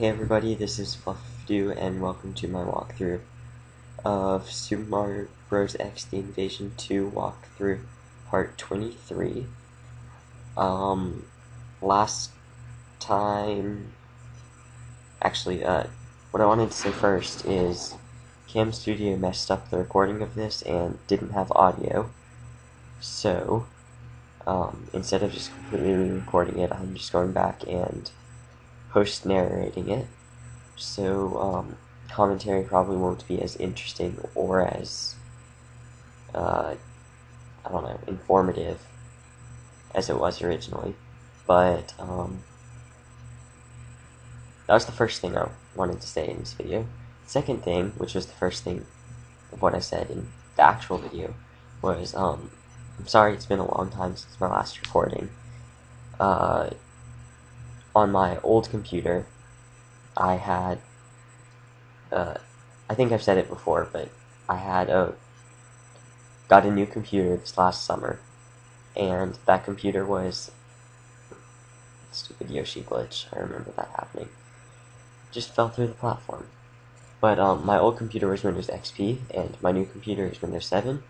Hey everybody, this is Fluffdo and welcome to my walkthrough of Super Mario Bros. X The Invasion 2 walkthrough part 23. Last time, actually, what I wanted to say first is Camstudio messed up the recording of this and didn't have audio, so, instead of just completely re-recording it, I'm just going back and post-narrating it. So, commentary probably won't be as interesting or as, I don't know, informative as it was originally. But, that was the first thing I wanted to say in this video. Second thing, which was the first thing of what I said in the actual video, was, I'm sorry it's been a long time since my last recording. On my old computer, I had, I think I've said it before, but I had got a new computer this last summer, and that computer was stupid Yoshi glitch. I remember that happening. Just fell through the platform. But my old computer was Windows XP, and my new computer is Windows 7.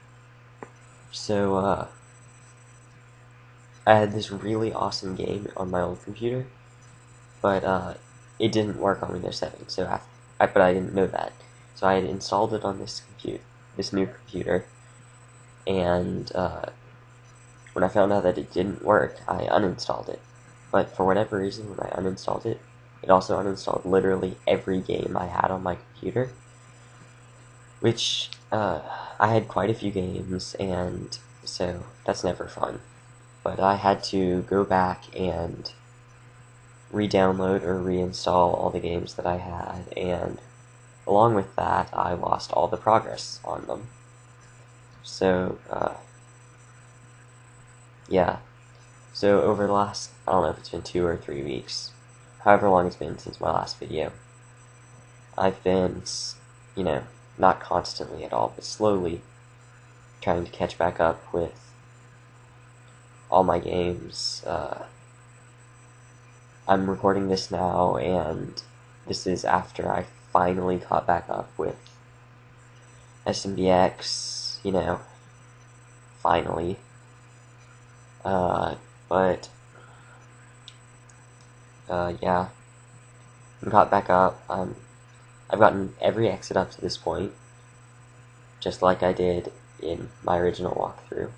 So I had this really awesome game on my old computer, but it didn't work on Windows 7. So but I didn't know that. So I had installed it on this new computer, and when I found out that it didn't work, I uninstalled it. But for whatever reason, when I uninstalled it, it also uninstalled literally every game I had on my computer, which I had quite a few games, and so that's never fun. But I had to go back and re-download or reinstall all the games that I had, and along with that, I lost all the progress on them. So, yeah. So over the last, I don't know if it's been 2 or 3 weeks, however long it's been since my last video, I've been, not constantly at all, but slowly trying to catch back up with all my games. I'm recording this now, and this is after I finally caught back up with SMBX, finally. Yeah, I got back up. I've gotten every exit up to this point, just like I did in my original walkthrough.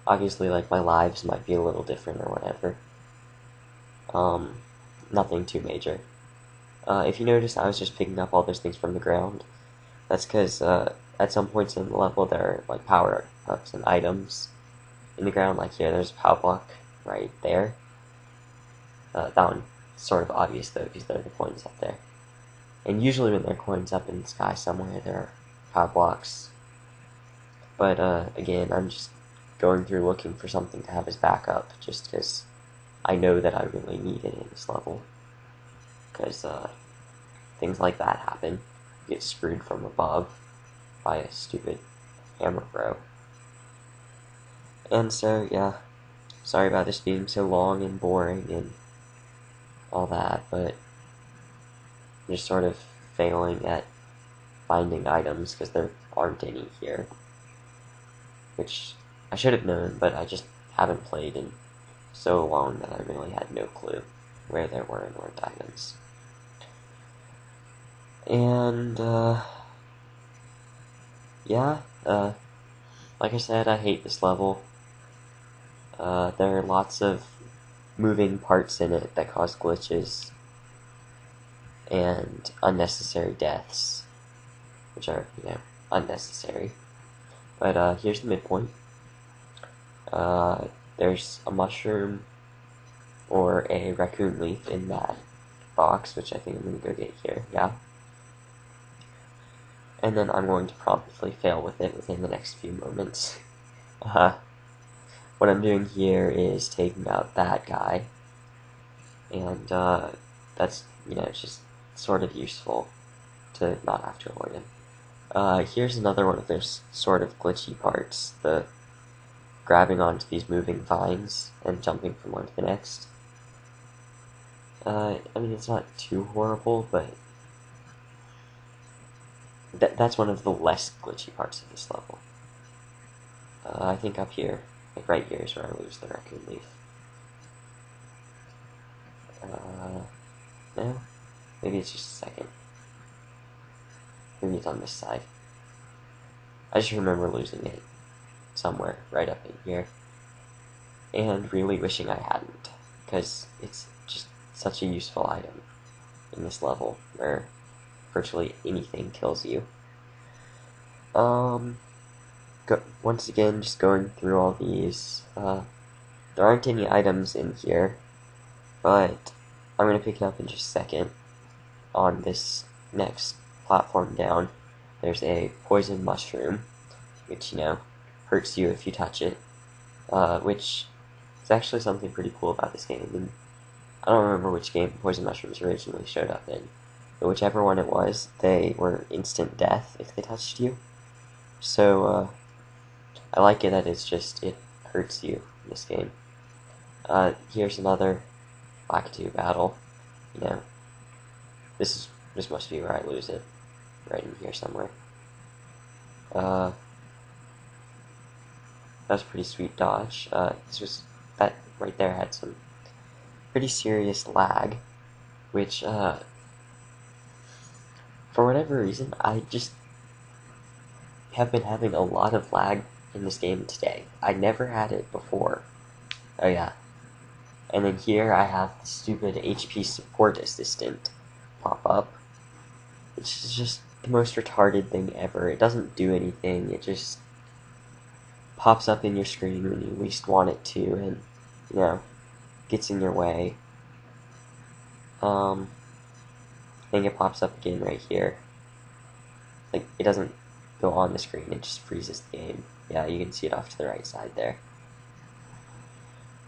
Obviously, like, my lives might be a little different or whatever. Nothing too major. If you notice, I was just picking up all those things from the ground. That's because, at some points in the level, there are, like, power-ups and items in the ground. Like here, there's a power block right there. That one's sort of obvious, though, because there are the coins up there. And usually when there are coins up in the sky somewhere, there are power blocks. But, again, I'm just going through looking for something to have as backup, just because I know that I really need it in this level. Because, things like that happen. You get screwed from above by a stupid hammer bro. And so, yeah, sorry about this being so long and boring and all that, but I'm just sort of failing at finding items because there aren't any here. Which I should have known, but I just haven't played in so long that I really had no clue where there were and weren't items. And, yeah, like I said, I hate this level. There are lots of moving parts in it that cause glitches and unnecessary deaths, which are, unnecessary. But, here's the midpoint. There's a mushroom or a raccoon leaf in that box, which I think I'm going to go get here, yeah. And then I'm going to promptly fail with it within the next few moments. What I'm doing here is taking out that guy, and that's, it's just sort of useful to not have to avoid him. Here's another one of those sort of glitchy parts, the grabbing onto these moving vines and jumping from one to the next. I mean, it's not too horrible, but that's one of the less glitchy parts of this level. I think up here, like right here, is where I lose the raccoon leaf. No? Maybe it's just a second. Maybe it's on this side. I just remember losing it somewhere right up in here. And really wishing I hadn't, because it's just such a useful item in this level, where virtually anything kills you. Once again, just going through all these, there aren't any items in here, but I'm going to pick it up in just a second. On this next platform down, there's a poison mushroom, which, hurts you if you touch it, which is actually something pretty cool about this game. And I don't remember which game poison mushrooms originally showed up in, but whichever one it was, they were instant death if they touched you. So, I like it that it hurts you in this game. Here's another Lakitu battle. This must be where I lose it. Right in here somewhere. That was a pretty sweet dodge. That right there had some pretty serious lag, which, for whatever reason, I just have been having a lot of lag in this game today. I never had it before. Oh yeah. And then here I have the stupid HP support assistant pop up, which is just the most retarded thing ever. It doesn't do anything, it just pops up in your screen when you least want it to, and, gets in your way. I think it pops up again right here. Like, it doesn't go on the screen, it just freezes the game. Yeah, you can see it off to the right side there.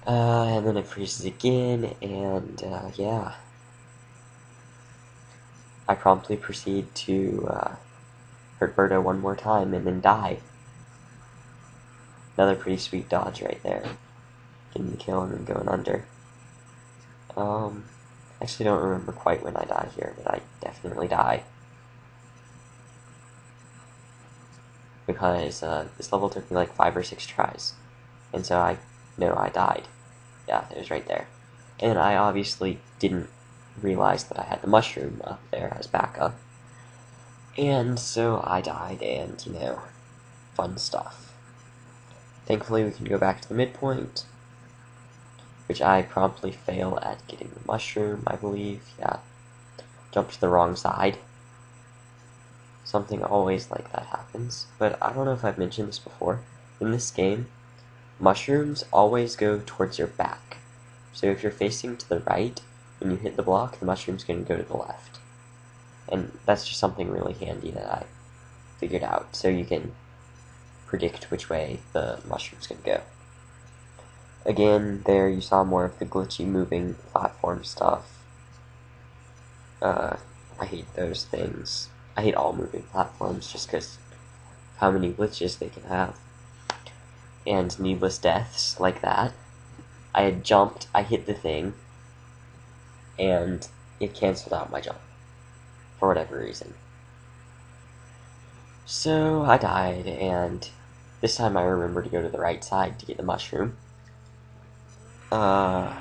And then it freezes again, and, yeah. I promptly proceed to, hurt Birdo one more time, and then die. Another pretty sweet dodge right there. Getting the kill and then going under. Actually don't remember quite when I die here, but I definitely die. Because, this level took me like 5 or 6 tries. And so I know I died. Yeah, it was right there. And I obviously didn't realize that I had the mushroom up there as backup. And so I died, and, fun stuff. Thankfully we can go back to the midpoint, which I promptly fail at getting the mushroom, I believe. Yeah. Jumped to the wrong side. Something always like that happens. But I don't know if I've mentioned this before. In this game, mushrooms always go towards your back. So if you're facing to the right, when you hit the block, the mushroom's going to go to the left. And that's just something really handy that I figured out, so you can predict which way the mushroom's going to go. Again, there you saw more of the glitchy moving platform stuff. I hate those things. I hate all moving platforms just because of how many glitches they can have. And needless deaths like that. I had jumped, I hit the thing, and it canceled out my jump. For whatever reason. So I died, and this time I remember to go to the right side to get the mushroom. And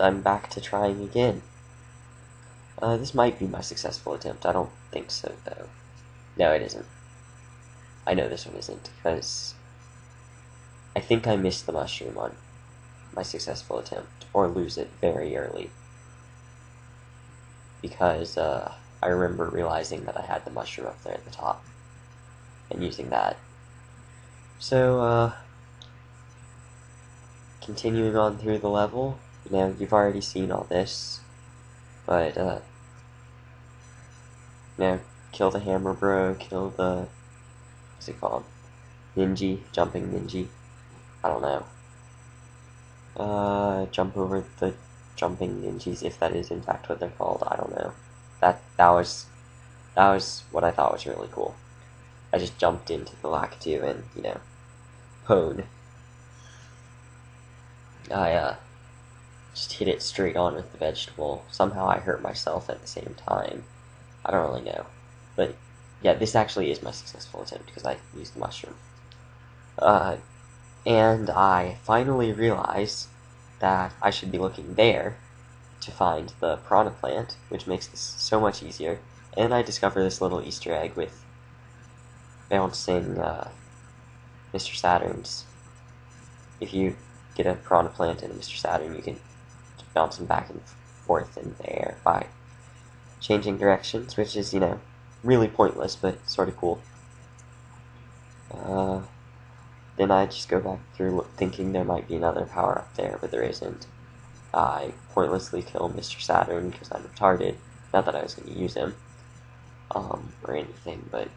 I'm back to trying again. This might be my successful attempt. I don't think so, though. No, it isn't. I know this one isn't, because I think I missed the mushroom on my successful attempt, or lose it very early. Because, I remember realizing that I had the mushroom up there at the top, and using that. So, continuing on through the level, you've already seen all this, but, kill the hammer bro, kill the, what's it called, ninja, jumping ninja, I don't know, jump over the jumping ninjas, if that is in fact what they're called, I don't know, that was what I thought was really cool. I just jumped into the Lakitu and, pwned. just hit it straight on with the vegetable. Somehow I hurt myself at the same time. I don't really know. But yeah, this actually is my successful attempt because I used the mushroom. And I finally realized that I should be looking there to find the piranha plant, which makes this so much easier. And I discover this little Easter egg with bouncing Mr. Saturn's. If you get a piranha plant in Mr. Saturn, you can bounce them back and forth in the air by changing directions, which is, really pointless, but sort of cool. Then I just go back through thinking there might be another power-up there, but there isn't. I pointlessly kill Mr. Saturn because I'm retarded. Not that I was going to use him, or anything, but,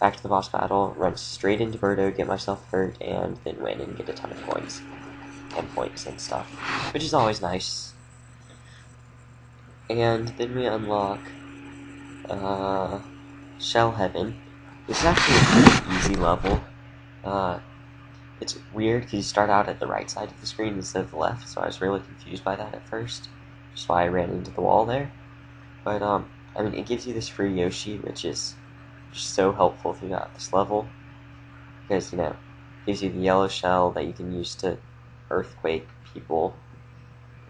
back to the boss battle, run straight into Birdo, get myself hurt, and then win and get a ton of points. 10 points and stuff, which is always nice. And then we unlock, Shell Heaven. This is actually a pretty easy level. It's weird because you start out at the right side of the screen instead of the left, so I was really confused by that at first, which is why I ran into the wall there. But, it gives you this free Yoshi, which is just so helpful throughout this level, because, it gives you the yellow shell that you can use to earthquake people,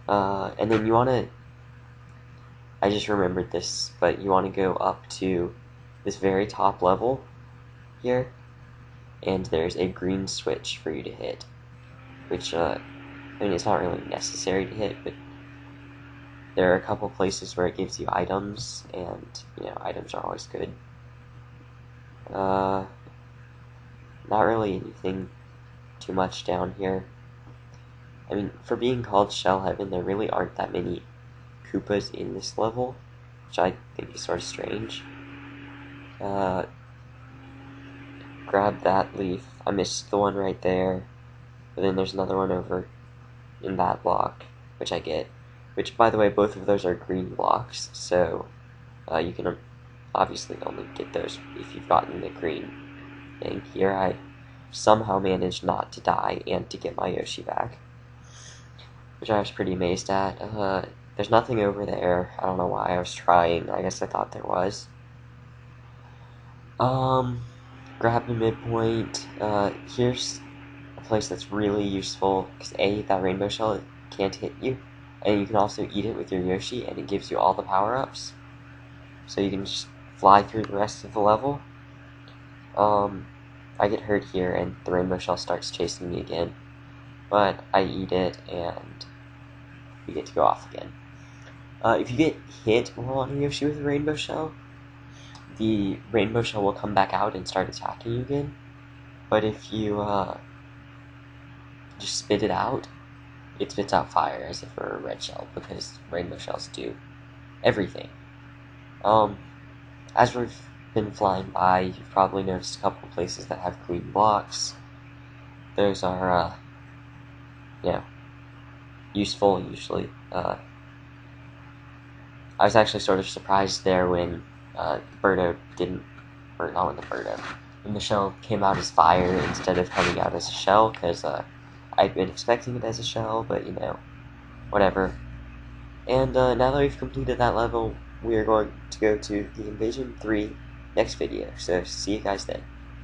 and then you want to, I just remembered this, but you want to go up to this very top level here, and there's a green switch for you to hit, which, it's not really necessary to hit, but there are a couple places where it gives you items, and, items are always good. Not really anything too much down here. For being called Shell Heaven, there really aren't that many Koopas in this level, which I think is sort of strange. Grab that leaf. I missed the one right there, but then there's another one over in that block, which I get. Which, by the way, both of those are green blocks, so you can obviously only get those if you've gotten the green thing. Here I somehow managed not to die and to get my Yoshi back, which I was pretty amazed at. There's nothing over there. I don't know why I was trying. I guess I thought there was. Grab the midpoint. Here's a place that's really useful, because A, that rainbow shell can't hit you, and you can also eat it with your Yoshi, and it gives you all the power-ups, so you can just fly through the rest of the level. I get hurt here, and the rainbow shell starts chasing me again, but I eat it, and we get to go off again. If you get hit while on a Yoshi with a rainbow shell, the rainbow shell will come back out and start attacking you again, but if you just spit it out, it spits out fire as if it were a red shell, because rainbow shells do everything. As we've been flying by, you've probably noticed a couple places that have green blocks. Those are, useful, usually. I was actually sort of surprised there when Birdo didn't, or not when when the shell came out as fire instead of coming out as a shell, because I'd been expecting it as a shell, but, whatever. And now that we've completed that level, we are going to go to the Invasion 3 next video, so see you guys then.